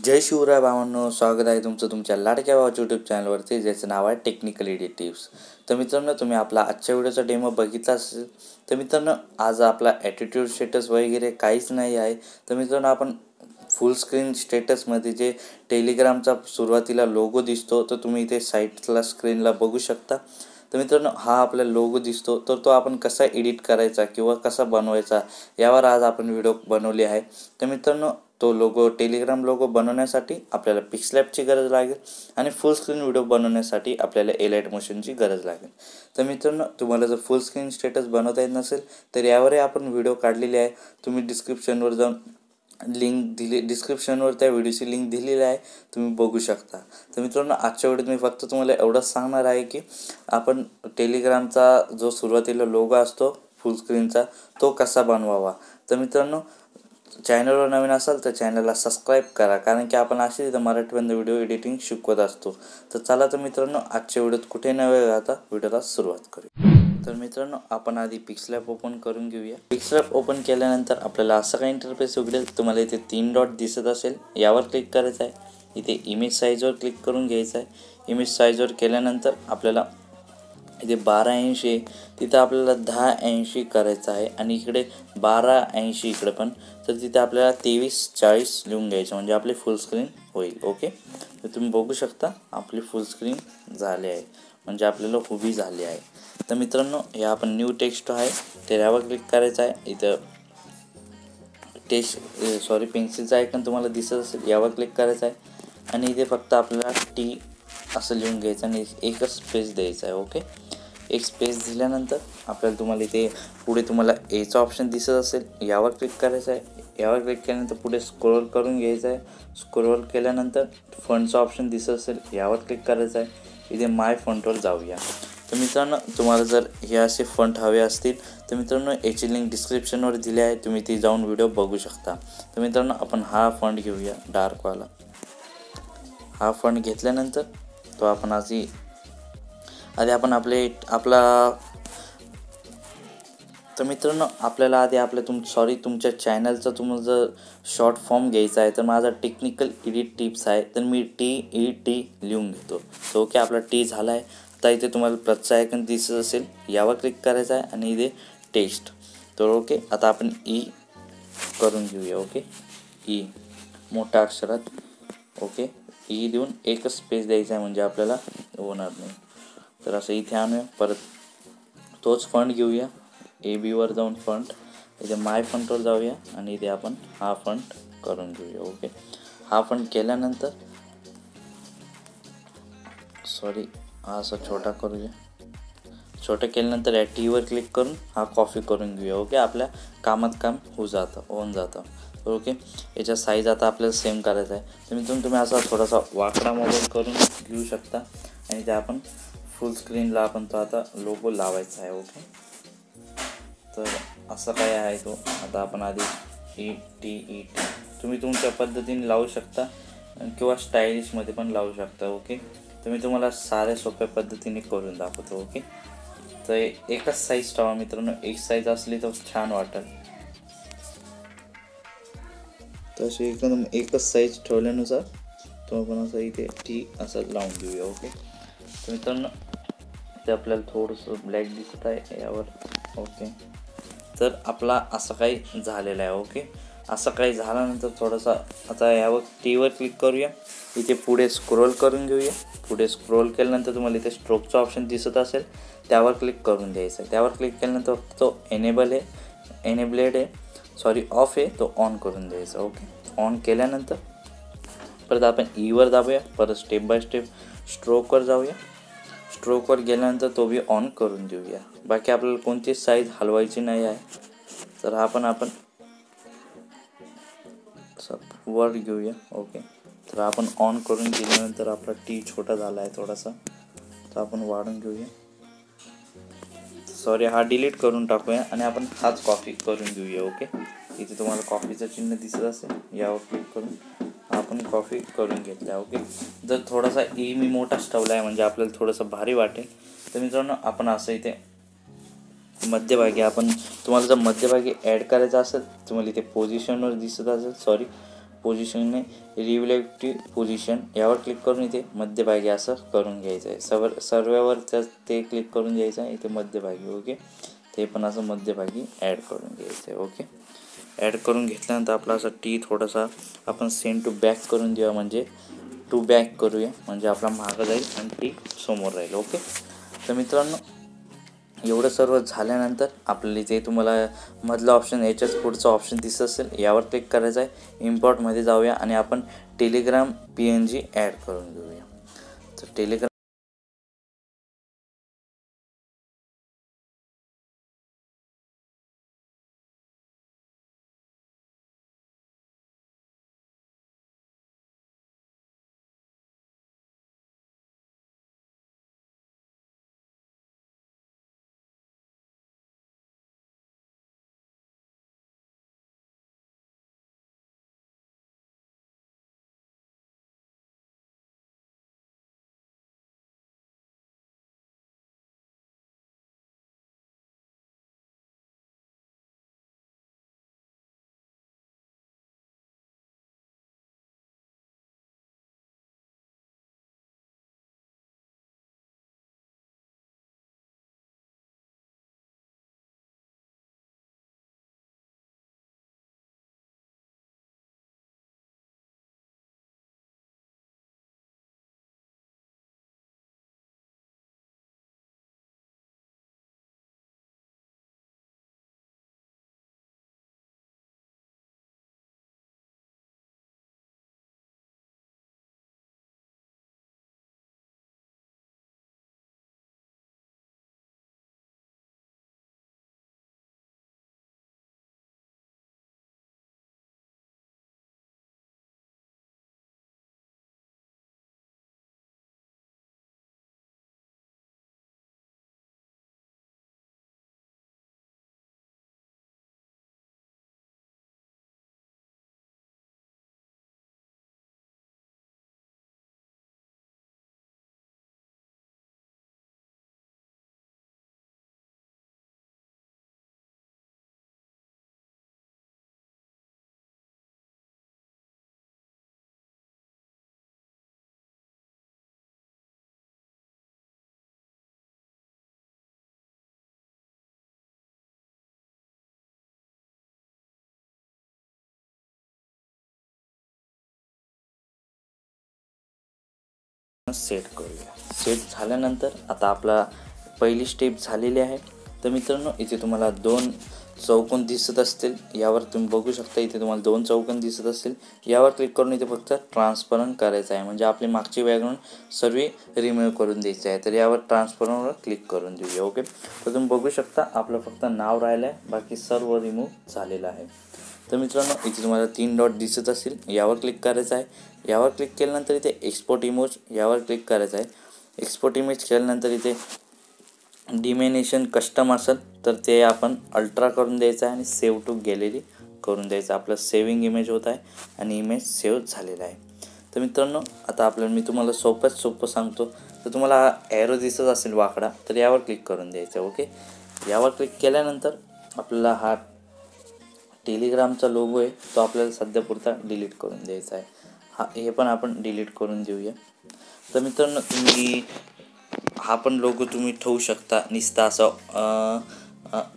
जय शिवराय भावांनो, स्वागत आहे तुमचं तुमच्या लाडक्या भावाच्या यूट्यूब चॅनलवरती, ज्याचं नाव आहे टेक्निकल एडिटिव्स. तर मित्रांनो, तुम्ही आपला आजच्या व्हिडिओचा डेमो बघितला असेल. तर मित्रांनो, आज आपला ॲटिट्यूड स्टेटस वगैरे काहीच नाही आहे. तर मित्रांनो, आपण फुल स्क्रीन स्टेटसमध्ये जे टेलिग्रामचा सुरुवातीला लोगो दिसतो, तर तुम्ही इथे साईडला स्क्रीनला बघू शकता. तर मित्रांनो, हा आपला लोगो दिसतो, तर तो आपण कसा एडिट करायचा किंवा कसा बनवायचा यावर आज आपण व्हिडिओ बनवली आहे. तर मित्रांनो, तो लोगो टेलिग्राम लोगो बनवण्यासाठी आपल्याला पिक्सलॅबची गरज लागेल आणि फुल स्क्रीन व्हिडिओ बनवण्यासाठी आपल्याला एलाइट मोशनची गरज लागेल. तर मित्रांनो, तुम्हाला जर फुल स्क्रीन स्टेटस बनवता येत नसेल तर यावरही आपण व्हिडिओ काढलेली आहे. तुम्ही डिस्क्रिप्शनवर जाऊन डिस्क्रिप्शनवर त्या व्हिडिओची लिंक दिलेली आहे, तुम्ही बघू शकता. तर मित्रांनो, आजच्या व्हिडिओत मी फक्त तुम्हाला एवढंच सांगणार आहे की आपण टेलिग्रामचा जो सुरुवातीला लोगो असतो फुल स्क्रीनचा तो कसा बनवावा. तर मित्रांनो, चॅनलवर नवीन असाल तर चॅनलला सबस्क्राईब करा, कारण की आपण अशी मराठीमध्ये व्हिडिओ एडिटिंग शिकवत असतो. तर चला तर मित्रांनो, आजच्या व्हिडिओत कुठे न वेळ घालता व्हिडिओला सुरुवात करूया. तर मित्रांनो, आपण आधी पिक्सलॅब ओपन करून घेऊया. पिक्सलॅब ओपन केल्यानंतर आपल्याला असं काही इंटरफेस उघडेल. तुम्हाला इथे 3 डॉट दिसत असेल, यावर क्लिक करायचं आहे. इथे इमेज साईजवर क्लिक करून घ्यायचं आहे. इमेज साईजवर केल्यानंतर आपल्याला इथे 1280 आहे, तिथं आपल्याला 1080 करायचं आहे आणि इकडे 1280 इकडे पण. तर तिथे आपल्याला 2340 लिहून घ्यायचं, म्हणजे आपली फुल स्क्रीन होईल. ओके, तर तुम्ही बघू शकता आपली फुल स्क्रीन झाली आहे, म्हणजे आपल्याला उभी झाली आहे. तर मित्रांनो, हे आपण न्यू टेक्स्ट आहे तर यावर क्लिक करायचं आहे. इथं पेन्सिलचा आयकॉन तुम्हाला दिसत असेल, यावर क्लिक करायचं आहे आणि इथे फक्त आपल्याला टी असं लिहून घ्यायचं आणि एकच स्पेस द्यायचा आहे. ओके, एक स्पेस दिल्यानंतर आपल्याला तुम्हाला इथे पुढे तुम्हाला एचा ऑप्शन दिसत असेल, यावर क्लिक करायचं आहे. यावर क्लिक केल्यानंतर पुढे स्क्रोल करून घ्यायचं आहे. स्क्रोल केल्यानंतर फंटचा ऑप्शन दिसत असेल, यावर क्लिक करायचं आहे. इथे माय फंटवर जाऊया. तर मित्रांनो, तुम्हाला जर हे असे फंट हवे असतील तर मित्रांनो, याची लिंक डिस्क्रिप्शनवर दिली आहे, तुम्ही ती जाऊन व्हिडिओ बघू शकता. तर मित्रांनो, आपण हा फंट घेऊया, डार्कवाला. हा फंट घेतल्यानंतर तो आपण आधी आपण तर मित्रांनो, आपल्याला आधी तुमच्या चॅनलचा तुम्हाला जर शॉर्ट फॉर्म घ्यायचा आहे तर माझा टेक्निकल एडिट टिप्स आहे, तर मी TET लिहून घेतो. तर ओके, आपला टी झाला आहे. आता इथे तुम्हाला प्लसचा आयकॉन दिसत असेल, यावर क्लिक करायचं आहे आणि इथे टेक्स्ट. तर ओके, आता आपण ई करून घेऊया. ओके, ई मोठ्या अक्षरात. ओके, ई देऊन एकच स्पेस द्यायचा आहे, म्हणजे आपल्याला होणार नाही. तर असं इथे आणूया. परत तोच फंट घेऊया, ABवर जाऊन फंट, इथे माय फंटवर जाऊया आणि इथे आपण हा फंट करून घेऊया. ओके, हा फंट केल्यानंतर हा असा छोटा करूया. छोटं केल्यानंतर या टीवर क्लिक करून हा कॉपी करून घेऊया. ओके, आपल्या कामात काम होऊन जातं. ओके, याच्या साईज आता आपल्याला सेम करायचा आहे. तर मित्रांनो, तुम्ही असा थोडासा वाकडा मोबाईल करून घेऊ शकता आणि ते आपण फुल स्क्रीनला आपण तो आता लोगो लावायचा आहे. ओके, तर असं काय आहे तो. आता आपण आधी ET तुम्ही तुमच्या पद्धतीने लावू शकता किंवा स्टायलिशमध्ये पण लावू शकता. ओके, तर मी तुम्हाला साऱ्या सोप्या पद्धतीने करून दाखवतो. ओके, तर एकच साईज ठेवा मित्रांनो, एक साईज असली तर छान वाटेल. तशी एकदम एकच साईज ठेवल्यानुसार तो आपण असं इथे टी असं लावून देऊया. ओके, तर मित्रांनो, ते आपल्याला थोडंसं ब्लॅक दिसत आहे यावर. ओके, तर आपला असं काही झालेलं आहे. ओके, असं काही झाल्यानंतर थोडंसं आता यावर टीवर क्लिक करूया. इथे पुढे स्क्रोल करून घेऊया. पुढे स्क्रोल केल्यानंतर तुम्हाला इथे स्ट्रोकचा ऑप्शन दिसत असेल, त्यावर क्लिक करून द्यायचं आहे. त्यावर क्लिक केल्यानंतर तो ऑफ आहे, तो ऑन करून द्यायचा. ओके, ऑन केल्यानंतर परत आपण ईवर दाबूया. परत स्टेप बाय स्टेप स्ट्रोकवर जाऊया. स्ट्रोकवर गेल्यानंतर तो बी ऑन करून देऊया. बाकी आपल्याला कोणतीच साईज हलवायची नाही आहे. तर हा पण आपण वर घेऊया. ओके, तर आपण ऑन करून गेल्यानंतर आपला टी छोटा झाला आहे थोडासा, तर आपण वाढून घेऊया. हा डिलीट करून टाकूया आणि आपण हाच कॉपी करून घेऊया. ओके, इथे तुम्हाला कॉपीचं चिन्ह दिसत असेल, यावर क्लिक करून आपण कॉपी करून घेतल्या. ओके, जर थोडासा मी मोठाच ठेवला आहे, म्हणजे आपल्याला थोडंसं भारी वाटेल. तर मित्रांनो, आपण असं इथे तुम्हाला जर मध्यभागी ॲड करायचं असेल, तुम्हाला इथे पोझिशनवर दिसत असेल, पोझिशनने रिलेटिव्ह पोझिशन यावर क्लिक करून इथे मध्यभागी असं करून घ्यायचं आहे. सर्वावर ते क्लिक करून घ्यायचं आहे इथे मध्यभागी. ओके, ते पण असं मध्यभागी ॲड करून घ्यायचं आहे. ओके, ॲड करून घेतल्यानंतर आपला असं टी थोडासा आपण सेंड टू बॅक करून देऊया, म्हणजे टू बॅक करूया म्हणजे आपला मागं जाईल आणि टी समोर राहील. ओके, तर मित्रांनो एवढं सर्व झाल्यानंतर आपल्याला इथे तुम्हाला मधला ऑप्शन याच्याच पुढचा ऑप्शन दिसत असेल, यावर क्लिक करायचं आहे. इम्पोर्टमध्ये जाऊया आणि आपण टेलिग्राम PNG ॲड करून घेऊया. तर टेलिग्राम सेट करूया. सेट झाल्यानंतर आता आपला पहिली स्टेप झालेली आहे. तर मित्रांनो इथे तुम्हाला 2 चौकोन दिसत असतील, यावर तुम्ही बघू शकता. इथे तुम्हाला 2 चौकोन दिसत असतील, यावर क्लिक करून इथे फक्त ट्रान्सपरंट करायचं आहे, म्हणजे आपली मागची बॅकग्राऊंड सर्व रिमूव्ह करून द्यायची आहे. तर यावर ट्रान्सपरंटवर क्लिक करून देऊया. ओके, तर तुम्ही बघू शकता आपलं फक्त नाव राहिलं आहे, बाकी सर्व रिमूव्ह झालेलं आहे. तर मित्रांनो इथे तुम्हाला 3 डॉट दिसत असतील, यावर क्लिक करायचं आहे. यावर क्लिक केल्यानंतर इथे एक्सपोर्ट इमेज यावर क्लिक करायचं आहे. एक्सपोर्ट इमेज केल्यानंतर इथे डिमेनेशन कस्टम असेल तर ते आपण अल्ट्रा करून द्यायचं आहे आणि सेव्ह टू गॅलरी करून द्यायचं. आपलं सेविंग इमेज होत आहे आणि इमेज सेव्ह झालेला आहे. तर मित्रांनो आता मी तुम्हाला सोपं सांगतो. तर तुम्हाला हा ॲरो दिसत असेल वाकडा, तर यावर क्लिक करून द्यायचं. ओके, यावर क्लिक केल्यानंतर आपल्याला हा टेलिग्रामचा लोगो आहे तो आपल्याला सध्या पुरता डिलीट करून द्यायचा आहे. हे पण आपण डिलीट करून देऊया. तर मित्रांनो तुम्ही हा पण लोगो तुम्ही ठेवू शकता. नुसता असं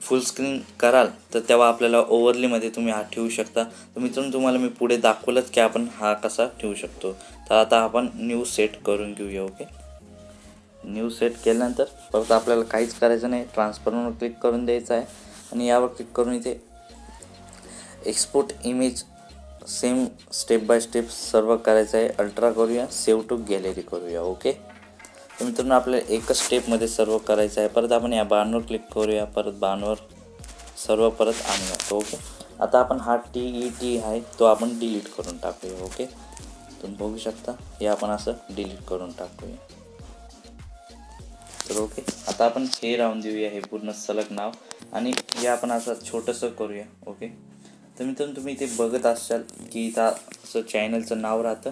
फुल स्क्रीन कराल तर तेव्हा आपल्याला ओव्हरलीमध्ये तुम्ही हा ठेवू शकता. तर मित्रांनो तुम्हाला मी पुढे दाखवलंच की आपण हा कसा ठेवू शकतो. तर आता आपण न्यू सेट करून घेऊया. ओके, न्यू सेट केल्यानंतर परत आपल्याला काहीच करायचं नाही, ट्रान्सफॉर्मवर क्लिक करून द्यायचं आहे आणि यावर क्लिक करून इथे export image same step by step सर्व करायचं आहे. अल्ट्रा करूया, सेव्ह टू गॅलरी करूया. ओके, तर मित्रांनो आपल्याला एकच स्टेपमध्ये सर्व करायचं आहे. परत आपण या बाणवर क्लिक करूया, परत बाणवर सर्व परत आणूया. ओके, आता आपण हा TET आहे तो आपण डिलीट करून टाकूया. ओके, तुम्ही बघू शकता हे आपण असं डिलीट करून टाकूया. तर ओके, आता आपण हे राहून देऊया, हे पूर्ण सलग नाव, आणि हे आपण असं छोटंसं करूया. ओके, तर मित्रांनो तुम्ही इथे बघत असाल की इथं असं चॅनलचं नाव राहतं,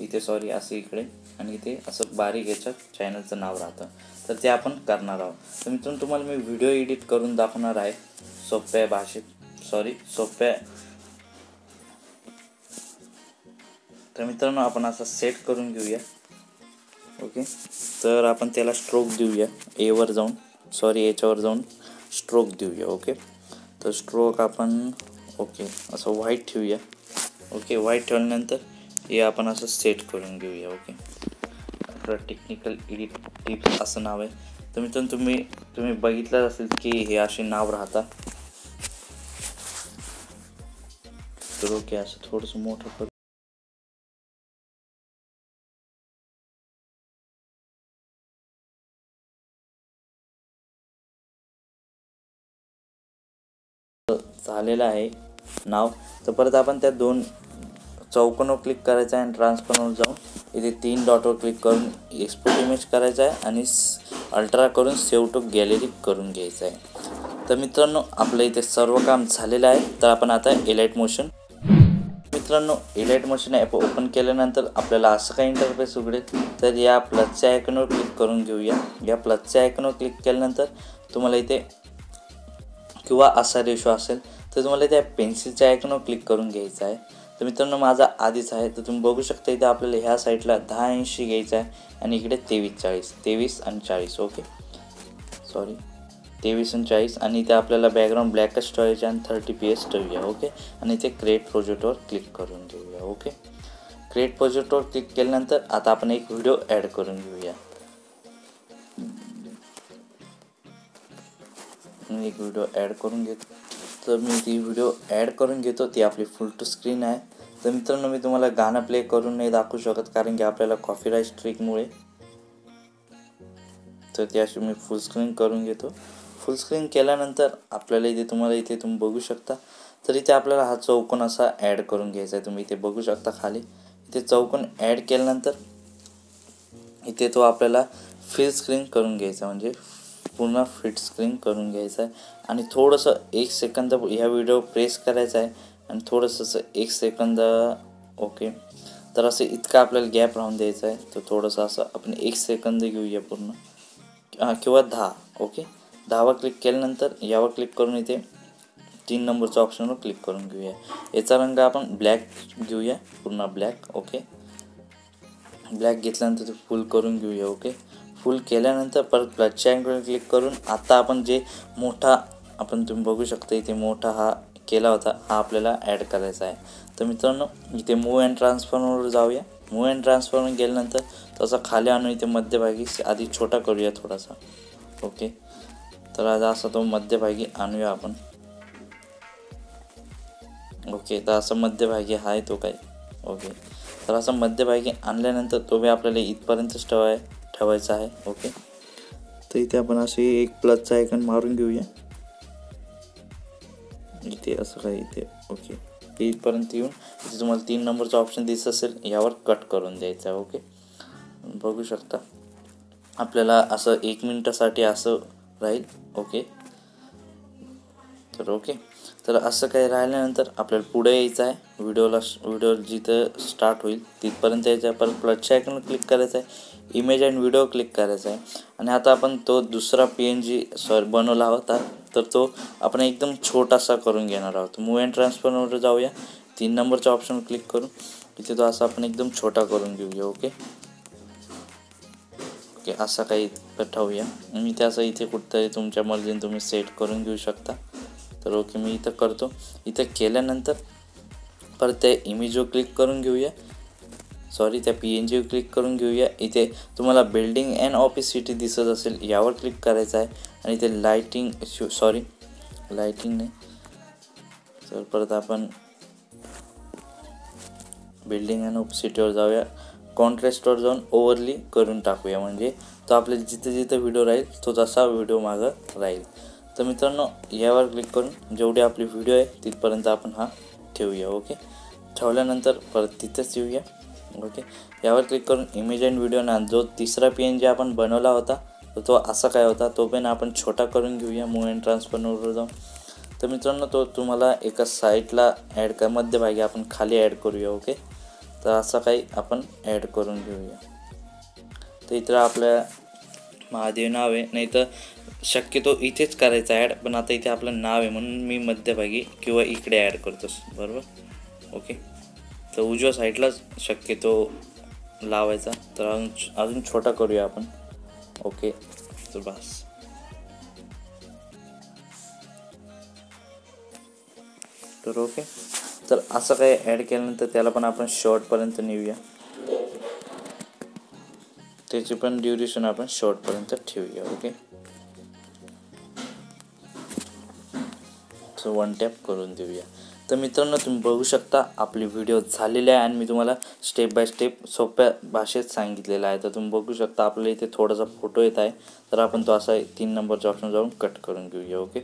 इथे सॉरी असं इकडे, आणि इथे असं बारीक याच्यात चॅनलचं नाव राहतं. तर ते आपण करणार आहोत. तर मित्रांनो तुम्हाला मी व्हिडिओ एडिट करून दाखवणार आहे सोप्या भाषेत, सोप्या तर मित्रांनो आपण असं सेट करून घेऊया. ओके, तर आपण त्याला स्ट्रोक देऊया. एवर जाऊन याच्यावर जाऊन स्ट्रोक देऊया. ओके, तर स्ट्रोक आपण ओके असं व्हाईट ठेवूया. ओके, व्हाईट ठेवल्यानंतर हे आपण असं सेट करून घेऊया. ओके, आपलं टेक्निकल एडिट टिप्स असं नाव आहे. तर मित्रांनो तुम्ही बघितलं असेल की हे असे नाव राहतात. तर ओके, असं थोडंसं मोठं करू. झालेलं आहे नाव. तर परत आपण त्या 2 चौकोनावर क्लिक करायचं आहे आणि ट्रान्सफॉर्मवर जाऊन इथे 3 डॉटवर क्लिक करून एक्सपोर्ट इमेज करायचं आहे आणि अल्ट्रा करून सेव्ह टू गॅलरी करून घ्यायचं आहे. तर मित्रांनो आपलं इथे सर्व काम झालेलं आहे. तर आपण आता एलाइट मोशन ॲप ओपन केल्यानंतर आपल्याला असं काही इंटरफेस उघडेल. तर या प्लसच्या आयकॉनवर क्लिक करून घेऊया. या प्लसच्या आयकॉनवर क्लिक केल्यानंतर तुम्हाला इथे किंवा असा रेशो असेल तर तुम्हाला त्या पेन्सिलच्या आयकॉनवर क्लिक करून घ्यायचं आहे. तर मित्रांनो माझा आधीच आहे. तर तुम्ही बघू शकता इथे आपल्याला ह्या साईडला 1080 घ्यायचं आहे आणि इकडे 23 आणि 40. ओके, 23 आणि 40 आणि इथे आपल्याला बॅकग्राऊंड ब्लॅकच ठेवायचे आणि 30 ठेवूया. ओके, आणि इथे क्रिएट प्रोजेक्टवर क्लिक करून घेऊया. ओके, क्रिएट प्रोजेक्टवर क्लिक केल्यानंतर आता आपण एक व्हिडिओ ॲड करून घेऊया. मी एक व्हिडिओ ॲड करून घेतो. तर मी ती व्हिडिओ ॲड करून घेतो. ती आपली फुल टू स्क्रीन आहे. तर मित्रांनो मी तुम्हाला गाणं प्ले करून नाही दाखवू शकत कारण की आपल्याला कॉपीराइट स्ट्राईकमुळे. तर ती अशी मी फुल स्क्रीन करून घेतो. फुल स्क्रीन केल्यानंतर आपल्याला इथे तुम्ही बघू शकता. तर इथे आपल्याला हा चौकोन असा ॲड करून घ्यायचा आहे. तुम्ही इथे बघू शकता खाली इथे चौकोन ॲड केल्यानंतर इथे तो आपल्याला फिल स्क्रीन करून घ्यायचा, म्हणजे पूर्ण फिट स्क्रीन करून घ्यायचं आहे. आणि थोडंसं 1 सेकंद ह्या व्हिडिओ प्रेस करायचा आहे आणि थोडंसं 1 सेकंद. ओके, तर असं इतका आपल्याला गॅप राहून द्यायचा आहे. तर थोडंसं असं आपण 1 सेकंद घेऊया पूर्ण किंवा 10. ओके, 10वर क्लिक केल्यानंतर यावर क्लिक करून इथे 3 नंबरच्या ऑप्शनवर क्लिक करून घेऊया. याचा रंग आपण ब्लॅक घेऊया, पूर्ण ब्लॅक. ओके, ब्लॅक घेतल्यानंतर ते फुल करून घेऊया. ओके, फुल केल्यानंतर परत प्लसच्या आयकॉनवर क्लिक करून आता आपण जे मोठा तुम्ही बघू शकता इथे मोठा हा केला होता हा आपल्याला ॲड करायचा आहे. तर मित्रांनो इथे मूव्ह अँड ट्रान्सफॉर्मवर जाऊया. मूव्ह अँड ट्रान्सफॉर्म गेल्यानंतर तसा खाली आणून इथे मध्यभागी आधी छोटा करूया थोडासा. ओके, तर आज असा तो मध्यभागी आणूया आपण. ओके, तर असं मध्यभागी आहे तो काय. ओके, तर असं मध्यभागी आणल्यानंतर तो बी आपल्याला इथपर्यंतच ठेवायचा आहे. ओके, तर इथे आपण असे एक प्लसचा आयकॉन मारून घेऊया इथे असं काय इथे. ओके, इथपर्यंत येऊन इथे तुम्हाला 3 नंबरचा ऑप्शन दिसत असेल यावर कट करून द्यायचा आहे. ओके, बघू शकता आपल्याला असं 1 मिनिटासाठी असं राहील. ओके, तर ओके, तर असं काही राहिल्यानंतर आपल्याला पुढे यायचं आहे. व्हिडिओ जिथं स्टार्ट होईल तिथपर्यंत यायचं आहे. परत प्लसच्या आयकॉनवर क्लिक करायचं आहे. इमेज अँड व्हिडिओ क्लिक करायचा आहे. आणि आता आपण तो दुसरा PNG बनवला होता तर तो आपण एकदम छोटासा करून घेणार आहोत. मूव्ह अँड ट्रान्सफॉर्मवर जाऊया. 3 नंबरच्या ऑप्शनवर क्लिक करून तिथे तो असा आपण एकदम छोटा करून घेऊया. ओके, असा काही ठेवूया. मी त्याचं इथे कुठंतरी तुमच्या मर्जीने तुम्ही सेट करून घेऊ शकता. तर ओके, मी इथं करतो. इथं केल्यानंतर परत त्या इमेजवर क्लिक करून घेऊया. त्या PNGवर क्लिक करून घेऊया. इथे तुम्हाला बिल्डिंग अँड ऑफिस सिटी दिसत असेल यावर क्लिक करायचं आहे. आणि इथे लाईटिंग नाही, तर परत आपण बिल्डिंग अँड ऑफिस सिटीवर जाऊया. कॉन्ट्रास्टवर जाऊन ओव्हरली करून टाकूया, म्हणजे तो आपल्या जिथे व्हिडिओ राहील तो तसा व्हिडिओ मागं राहील. तर मित्रांनो यावर क्लिक करून जेवढी आपली व्हिडिओ आहे तिथपर्यंत आपण हा ठेवूया. ओके, ठेवल्यानंतर परत तिथंच येऊया. ओके, यावर क्लिक करून इमेज अँड व्हिडिओ ना जो तिसरा PNG आपण बनवला होता तर तो असा काय होता तो पण आपण छोटा करून घेऊया. मूव्ह अँड ट्रान्सफॉर्मवर जाऊन. तर मित्रांनो तो तुम्हाला एका साईडला मध्यभागी आपण खाली ॲड करूया. ओके, तर असं काही आपण ॲड करून घेऊया. तर इथं आपल्या महादेव नाव आहे, नाही तर शक्यतो इथेच करायचं ॲड, पण आता इथे आपलं नाव आहे म्हणून मी मध्यभागी किंवा इकडे ॲड करतो. बरोबर. ओके, तर उजव्या साईडलाच शक्यतो लावायचा. तर अजून छोटा करूया आपण. ओके, तर बस. तर ओके, तर असं काही ॲड केल्यानंतर त्याला पण आपण शॉर्टपर्यंत नेऊया. त्याची पण ड्युरेशन आपण शॉर्टपर्यंत ठेवूया. ओके, सो 1 टॅप करून देऊया. तर मित्रांनो, तुम्ही बघू शकता आपली व्हिडिओ झालेली आहे आणि मी तुम्हाला स्टेप बाय स्टेप सोप्या भाषेत सांगितलेलं आहे. तर तुम्ही बघू शकता आपल्याला इथे थोडासा फोटो येत आहे, तर आपण तो असा 3 नंबरच्या ऑप्शन जाऊन कट करून घेऊया. ओके,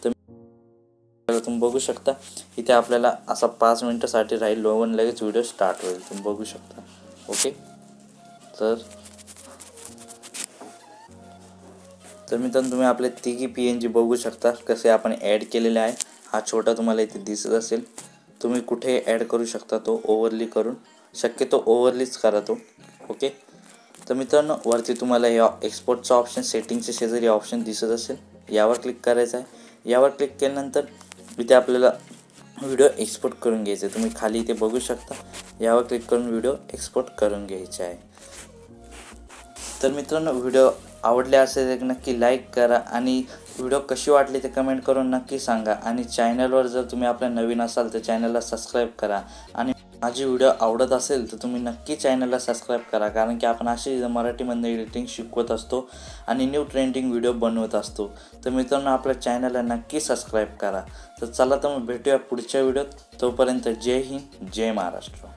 तर तुम्ही बघू शकता इथे आपल्याला असा 5 मिनिटासाठी राहील आणि लगेच व्हिडिओ स्टार्ट होईल. तुम्ही बघू शकता. ओके, तर मित्रांनो, तुम्ही आपले तिघी PNG बघू शकता कसे आपण ॲड केलेले आहे. हा छोटा तुम्हाला इथे दिसत असेल. तुम्ही कुठे ॲड करू शकता तो ओव्हरली करून, शक्यतो ओव्हरलीच करा तो. ओके, तर मित्रांनो, वरती तुम्हाला या एक्सपोर्टचा ऑप्शन सेटिंगचे शेजारी ऑप्शन दिसत असेल, यावर क्लिक करायचं आहे. यावर क्लिक केल्यानंतर इथे आपल्याला व्हिडिओ एक्सपोर्ट करून घ्यायचे. तुम्ही खाली इथे बघू शकता, यावर क्लिक करून व्हिडिओ एक्सपोर्ट करून घ्यायचे आहे. तर मित्रांनो, व्हिडिओ आवडले असेल तर नक्की लाईक करा आणि व्हिडिओ कशी वाटली ते कमेंट करून नक्की सांगा. आणि चॅनलवर जर तुम्ही आपल्या नवीन असाल तर चॅनलला सबस्क्राईब करा. आणि माझी व्हिडिओ आवडत असेल तर तुम्ही नक्की चॅनलला सबस्क्राईब करा, कारण की आपण अशी मराठीमधून एडिटिंग शिकवत असतो आणि न्यू ट्रेंडिंग व्हिडिओ बनवत असतो. तर मित्रांनो, आपल्या चॅनलला नक्की सबस्क्राईब करा. तर चला, तर मग भेटूया पुढच्या व्हिडिओत. तोपर्यंत जय हिंद, जय महाराष्ट्र.